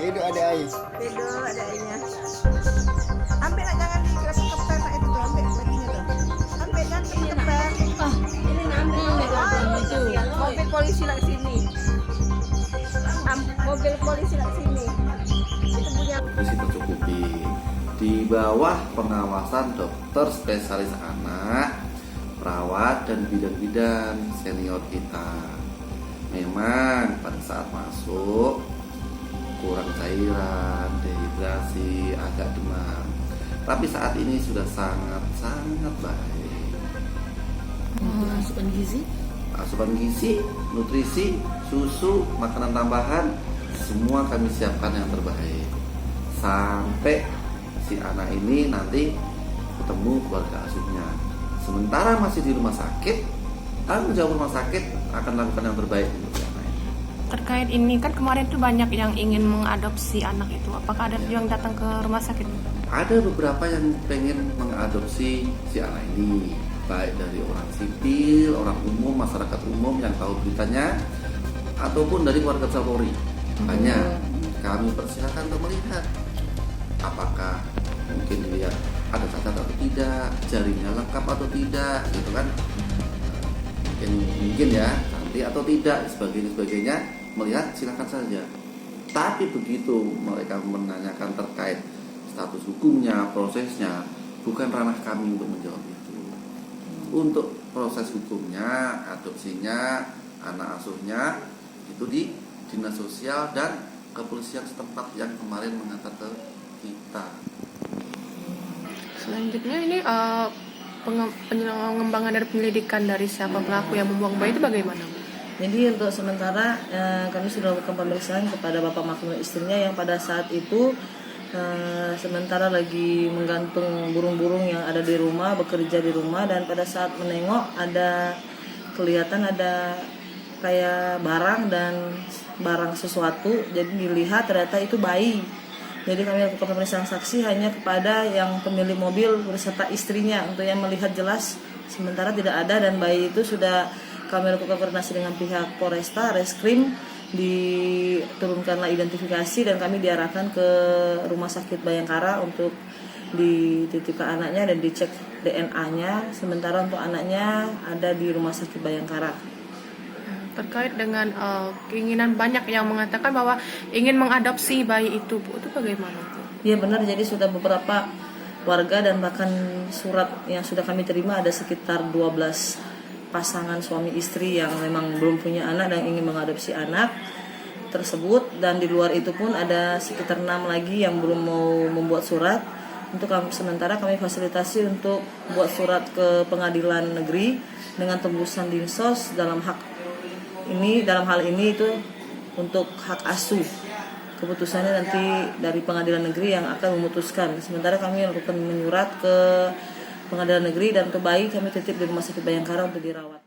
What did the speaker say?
Itu ada air. Bedo ada airnya. Ambil nak jangan dikepen nak itu tuh, ambil bajunya tuh. Ambil jangan dikepen. Ini ambil itu. Mobil polisi nak sini. Mobil polisi nak sini. Itu punya. Mesti tercukupi. Di bawah pengawasan dokter spesialis anak, perawat dan bidan-bidan senior kita. Memang pada saat masuk kurang cairan, dehidrasi, agak demam. Tapi saat ini sudah sangat baik. Asupan gizi. Asupan gizi, nutrisi, susu, makanan tambahan, semua kami siapkan yang terbaik. Sampai si anak ini nanti ketemu keluarga asuhnya. Sementara masih di rumah sakit, tanggung jawab rumah sakit akan lakukan yang terbaik untuk si anak ini. Terkait ini kan kemarin tuh banyak yang ingin mengadopsi anak itu. Apakah ada yang datang ke rumah sakit? Ada beberapa yang pengen mengadopsi si anak ini, baik dari orang sipil, orang umum, masyarakat umum yang tahu beritanya, ataupun dari warga Polri. Hanya kami persilakan untuk melihat apakah mungkin dia ada cacat atau tidak, jarinya lengkap atau tidak, gitu kan? Mungkin ya, cantik atau tidak, sebagainya, melihat silakan saja. Tapi begitu mereka menanyakan terkait status hukumnya, prosesnya, bukan ranah kami untuk menjawab itu. Untuk proses hukumnya, adopsinya, anak asuhnya itu di dinas sosial dan kepolisian setempat yang kemarin mengantar ke kita. Selanjutnya ini pengembangan dari penyelidikan dari siapa pelaku yang membuang bayi itu bagaimana? Jadi untuk sementara kami sudah lakukan pemeriksaan kepada Bapak Makmur istrinya yang pada saat itu sementara lagi menggantung burung-burung yang ada di rumah, bekerja di rumah, dan pada saat menengok kelihatan ada kayak barang sesuatu, jadi dilihat ternyata itu bayi. Jadi kami lakukan pemeriksaan saksi hanya kepada yang pemilik mobil beserta istrinya untuk yang melihat jelas sementara tidak ada, dan bayi itu sudah kami lakukan koordinasi dengan pihak Polresta, Reskrim, diturunkanlah identifikasi dan kami diarahkan ke Rumah Sakit Bayangkara untuk dititipkan anaknya dan dicek DNA-nya. Sementara untuk anaknya ada di Rumah Sakit Bayangkara. Terkait dengan keinginan banyak yang mengatakan bahwa ingin mengadopsi bayi itu, Bu, itu bagaimana? Iya benar, jadi sudah beberapa warga dan bahkan surat yang sudah kami terima ada sekitar 12 pasangan suami istri yang memang belum punya anak dan ingin mengadopsi anak tersebut, dan di luar itu pun ada sekitar 6 lagi yang belum mau membuat surat. Untuk sementara kami fasilitasi untuk buat surat ke pengadilan negeri dengan tembusan dinsos dalam hal ini itu untuk hak asuh. Keputusannya nanti dari pengadilan negeri yang akan memutuskan. Sementara kami lakukan menyurat ke pengadilan negeri dan untuk bayi kami titip di Rumah Sakit Bayangkara untuk dirawat.